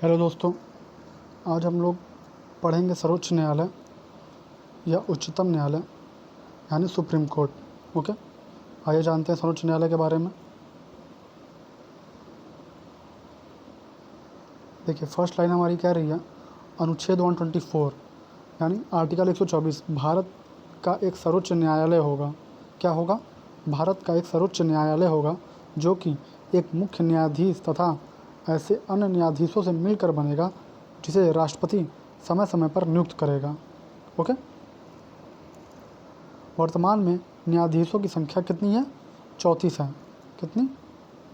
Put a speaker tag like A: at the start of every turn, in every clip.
A: Hello दोस्तों, आज हम लोग पढ़ेंगे सर्वोच्च न्यायालय या उच्चतम न्यायालय यानी सुप्रीम कोर्ट। ओके, आइए जानते हैं सर्वोच्च न्यायालय के बारे में। देखिए, फर्स्ट लाइन हमारी कह रही है अनुच्छेद 124 यानी आर्टिकल 124 भारत का एक सर्वोच्च न्यायालय होगा। क्या होगा? भारत का एक सर्वोच्च न्यायालय होगा जो कि एक मुख्य न्यायाधीश तथा ऐसे अन्य न्यायाधीशों से मिलकर बनेगा जिसे राष्ट्रपति समय समय पर नियुक्त करेगा। ओके, वर्तमान में न्यायाधीशों की संख्या कितनी है? 34 है। कितनी?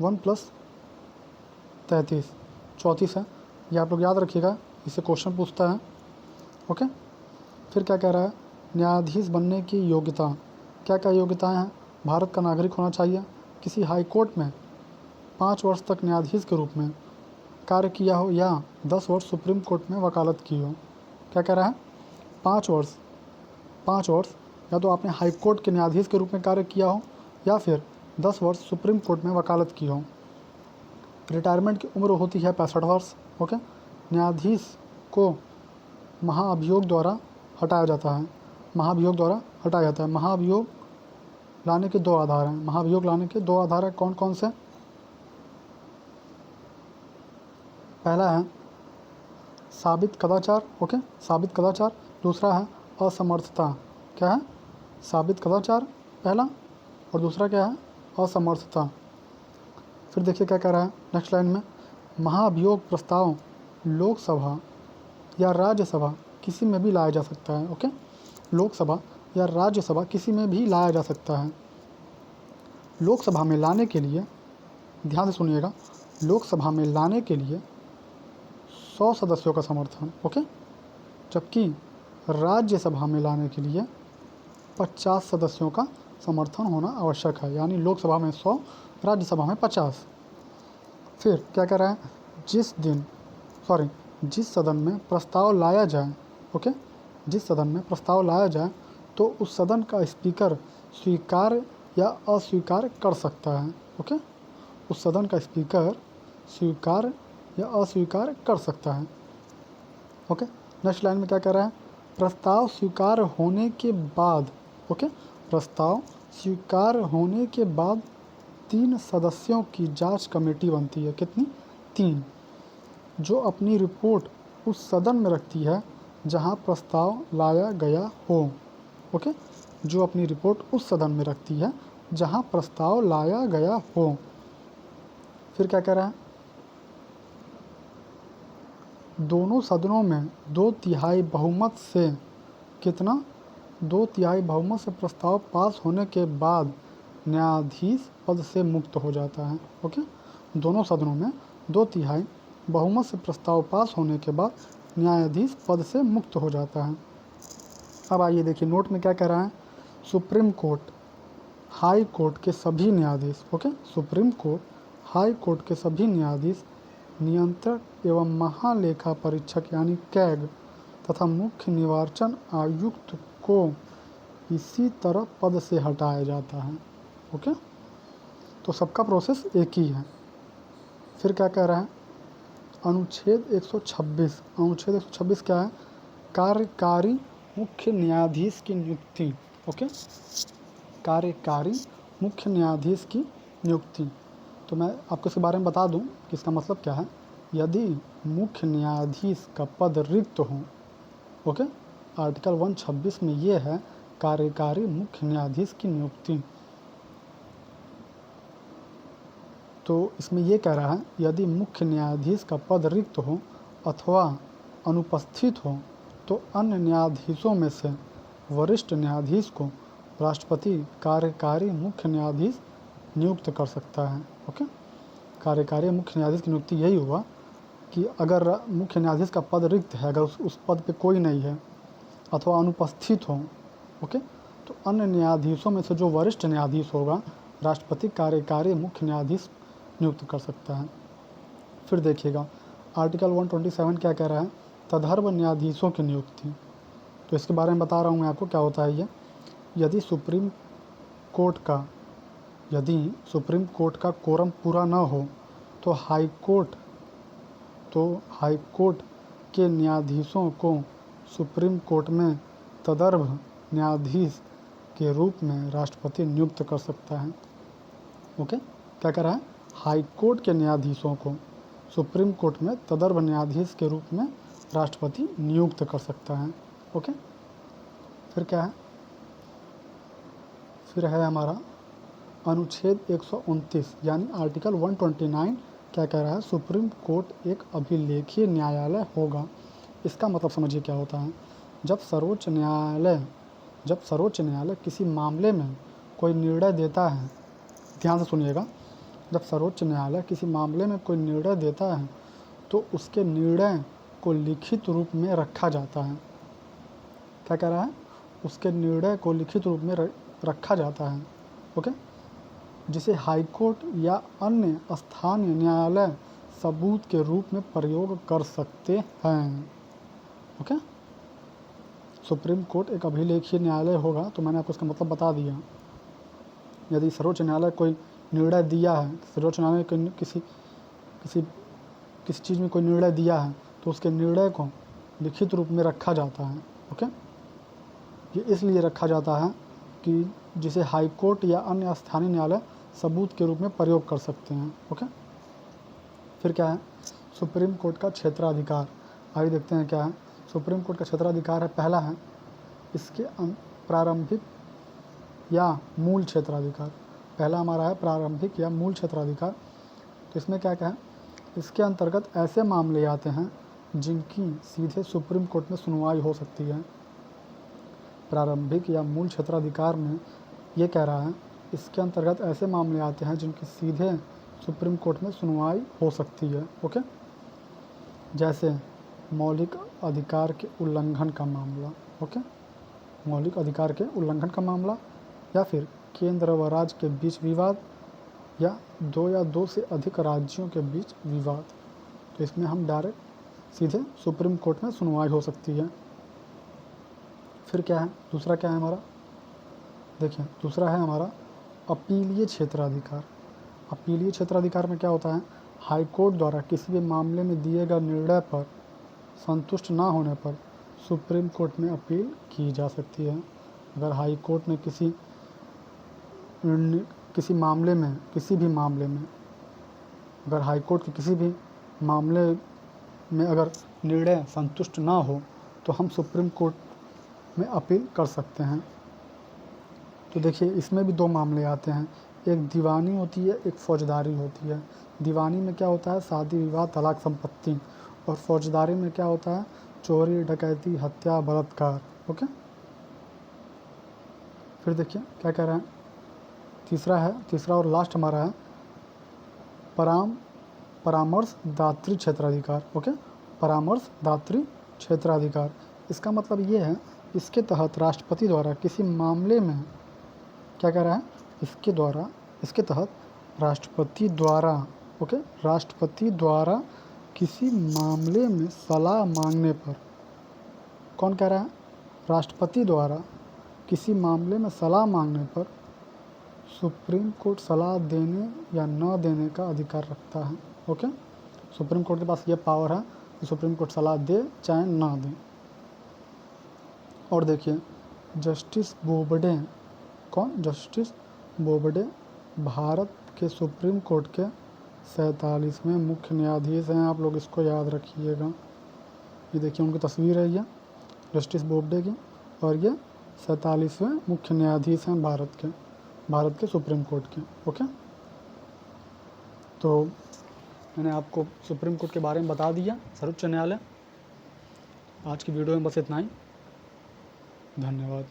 A: 1+33, 34 है। ये आप लोग याद रखिएगा, इससे क्वेश्चन पूछता है। ओके, फिर क्या कह रहा है? न्यायाधीश बनने की योग्यता, क्या क्या योग्यताएं हैं? भारत का नागरिक होना चाहिए, किसी हाई कोर्ट में 5 वर्ष तक न्यायाधीश के रूप में कार्य किया हो या 10 वर्ष सुप्रीम कोर्ट में वकालत की हो। क्या कह रहा है? 5 वर्ष, 5 वर्ष या तो आपने हाई कोर्ट के न्यायाधीश के रूप में कार्य किया हो या फिर 10 वर्ष सुप्रीम कोर्ट में वकालत की हो। रिटायरमेंट की उम्र होती है 65 वर्ष। ओके, न्यायाधीश को महाभियोग द्वारा हटाया जाता है। महाभियोग द्वारा हटाया जाता है। महाभियोग लाने के 2 आधार हैं। महाभियोग लाने के 2 आधार हैं। कौन कौन से? पहला है साबित कदाचार। ओके, साबित कदाचार। दूसरा है असमर्थता। क्या है? साबित कदाचार पहला, और दूसरा क्या है? असमर्थता। फिर देखिए क्या कह रहा है नेक्स्ट लाइन में, महाभियोग प्रस्ताव लोकसभा या राज्यसभा किसी में भी लाया जा सकता है। ओके, लोकसभा या राज्यसभा किसी में भी लाया जा सकता है। लोकसभा में लाने के लिए, ध्यान से सुनिएगा, लोकसभा में लाने के लिए 100 सदस्यों का समर्थन। ओके, जबकि राज्यसभा में लाने के लिए 50 सदस्यों का समर्थन होना आवश्यक है। यानी लोकसभा में 100, राज्यसभा में 50। फिर क्या कह रहा है? जिस सदन में प्रस्ताव लाया जाए, ओके, जिस सदन में प्रस्ताव लाया जाए तो उस सदन का स्पीकर स्वीकार या अस्वीकार कर सकता है। ओके, उस सदन का स्पीकर स्वीकार या अस्वीकार कर सकता है। ओके, नेक्स्ट लाइन में क्या कह रहा है? प्रस्ताव स्वीकार होने के बाद, ओके, प्रस्ताव स्वीकार होने के बाद 3 सदस्यों की जांच कमेटी बनती है। कितनी? 3, जो अपनी रिपोर्ट उस सदन में रखती है जहां प्रस्ताव लाया गया हो। ओके, जो अपनी रिपोर्ट उस सदन में रखती है जहां प्रस्ताव लाया गया हो। फिर क्या कह रहा है? दोनों सदनों में 2/3 बहुमत से, कितना? 2/3 बहुमत से प्रस्ताव पास होने के बाद न्यायाधीश पद से मुक्त हो जाता है। ओके, दोनों सदनों में 2/3 बहुमत से प्रस्ताव पास होने के बाद न्यायाधीश पद से मुक्त हो जाता है। अब आइए देखिए नोट में क्या कह रहा है? सुप्रीम कोर्ट, हाई कोर्ट के सभी न्यायाधीश, okay, supreme court, high court के सभी न्यायाधीश, नियंत्रक एवं महालेखा परीक्षक यानी कैग तथा मुख्य निर्वाचन आयुक्त को इसी तरह पद से हटाया जाता है। ओके, तो सबका प्रोसेस एक ही है। फिर क्या कह रहा है? अनुच्छेद 126, अनुच्छेद 126 क्या है? कार्यकारी मुख्य न्यायाधीश की नियुक्ति। ओके, कार्यकारी मुख्य न्यायाधीश की नियुक्ति। तो मैं आपको इसके बारे में बता दूं कि इसका मतलब क्या है। यदि मुख्य न्यायाधीश का पद रिक्त हो, ओके, आर्टिकल 126 में ये है कार्यकारी मुख्य न्यायाधीश की नियुक्ति। तो इसमें ये कह रहा है यदि मुख्य न्यायाधीश का पद रिक्त हो अथवा अनुपस्थित हो तो अन्य न्यायाधीशों में से वरिष्ठ न्यायाधीश को राष्ट्रपति कार्यकारी मुख्य न्यायाधीश नियुक्त कर सकता है। ओके, कार्यकारी मुख्य न्यायाधीश की नियुक्ति यही हुआ कि अगर मुख्य न्यायाधीश का पद रिक्त है, अगर उस पद पे कोई नहीं है अथवा अनुपस्थित हो, ओके, तो अन्य न्यायाधीशों में से जो वरिष्ठ न्यायाधीश होगा राष्ट्रपति कार्यकारी मुख्य न्यायाधीश नियुक्त कर सकता है। फिर देखिएगा आर्टिकल 127 क्या कह रहा है? तदर्भ न्यायाधीशों की नियुक्ति। तो इसके बारे में बता रहा हूँ मैं आपको क्या होता है ये। यदि सुप्रीम कोर्ट का कोरम पूरा न हो तो हाई कोर्ट तो हाई कोर्ट के न्यायाधीशों को सुप्रीम कोर्ट में तदर्भ न्यायाधीश के रूप में राष्ट्रपति नियुक्त कर सकता है। ओके, क्या कह रहा है? हाई कोर्ट के न्यायाधीशों को सुप्रीम कोर्ट में तदर्भ न्यायाधीश के रूप में राष्ट्रपति नियुक्त कर सकता है। ओके, फिर क्या है? फिर है हमारा अनुच्छेद 129 यानी आर्टिकल 129 क्या कह रहा है? सुप्रीम कोर्ट एक अभिलेखीय न्यायालय होगा। इसका मतलब समझिए क्या होता है। जब सर्वोच्च न्यायालय किसी मामले में कोई निर्णय देता है, ध्यान से सुनिएगा, जब सर्वोच्च न्यायालय किसी मामले में कोई निर्णय देता है तो उसके निर्णय को लिखित रूप में रखा जाता है। क्या कह रहा है? उसके निर्णय को लिखित रूप में रखा जाता है। ओके, जिसे हाई कोर्ट या अन्य स्थानीय न्यायालय सबूत के रूप में प्रयोग कर सकते हैं। ओके, सुप्रीम कोर्ट एक अभिलेखीय न्यायालय होगा, तो मैंने आपको इसका मतलब बता दिया। यदि सर्वोच्च न्यायालय कोई निर्णय दिया है, सर्वोच्च न्यायालय किसी चीज़ में कोई निर्णय दिया है तो उसके निर्णय को लिखित रूप में रखा जाता है। ओके, ये इसलिए रखा जाता है कि जिसे हाई कोर्ट या अन्य स्थानीय न्यायालय सबूत के रूप में प्रयोग कर सकते हैं। ओके, फिर क्या है? सुप्रीम कोर्ट का क्षेत्राधिकार। आइए देखते हैं क्या है। सुप्रीम कोर्ट का क्षेत्राधिकार है, पहला है इसके प्रारंभिक या मूल क्षेत्राधिकार। पहला हमारा है प्रारंभिक या मूल क्षेत्राधिकार। तो इसमें क्या क्या है? इसके अंतर्गत ऐसे मामले आते हैं जिनकी सीधे सुप्रीम कोर्ट में सुनवाई हो सकती है। प्रारंभिक या मूल क्षेत्राधिकार में ये कह रहा है, इसके अंतर्गत ऐसे मामले आते हैं जिनकी सीधे सुप्रीम कोर्ट में सुनवाई हो सकती है। ओके, जैसे मौलिक अधिकार के उल्लंघन का मामला। ओके, मौलिक अधिकार के उल्लंघन का मामला, या फिर केंद्र व राज्य के बीच विवाद, या दो से अधिक राज्यों के बीच विवाद। तो इसमें हम डायरेक्ट सीधे सुप्रीम कोर्ट में सुनवाई हो सकती है। फिर क्या है? दूसरा क्या है हमारा? देखिए, दूसरा है हमारा अपीलीय क्षेत्राधिकार। अपीलीय क्षेत्राधिकार में क्या होता है? हाई कोर्ट द्वारा किसी भी मामले में दिए गए निर्णय पर संतुष्ट ना होने पर सुप्रीम कोर्ट में अपील की जा सकती है। अगर हाई कोर्ट ने किसी भी मामले में अगर हाई कोर्ट के किसी भी मामले में अगर निर्णय संतुष्ट ना हो तो हम सुप्रीम कोर्ट में अपील कर सकते हैं। तो देखिए, इसमें भी दो मामले आते हैं, एक दीवानी होती है, एक फौजदारी होती है। दीवानी में क्या होता है? शादी विवाह, तलाक, संपत्ति। और फौजदारी में क्या होता है? चोरी, डकैती, हत्या, बलात्कार। ओके, फिर देखिए क्या कह रहे हैं। तीसरा और लास्ट हमारा है परामर्शदात्री क्षेत्राधिकार। ओके, परामर्शदात्री क्षेत्राधिकार। इसका मतलब ये है, इसके तहत राष्ट्रपति द्वारा किसी मामले में क्या कह रहा है? इसके तहत राष्ट्रपति द्वारा किसी मामले में सलाह मांगने पर, कौन कह रहा है? राष्ट्रपति द्वारा किसी मामले में सलाह मांगने पर सुप्रीम कोर्ट सलाह देने या न देने का अधिकार रखता है। ओके, सुप्रीम कोर्ट के पास ये पावर है कि सुप्रीम कोर्ट सलाह दे चाहे ना दे। और देखिए, जस्टिस बोबडे भारत के सुप्रीम कोर्ट के 47वें मुख्य न्यायाधीश हैं। आप लोग इसको याद रखिएगा। ये देखिए, उनकी तस्वीर है, ये जस्टिस बोबडे की, और ये 47वें मुख्य न्यायाधीश हैं भारत के सुप्रीम कोर्ट के। ओके, तो मैंने आपको सुप्रीम कोर्ट के बारे में बता दिया, सर्वोच्च न्यायालय। आज की वीडियो में बस इतना ही। धन्यवाद।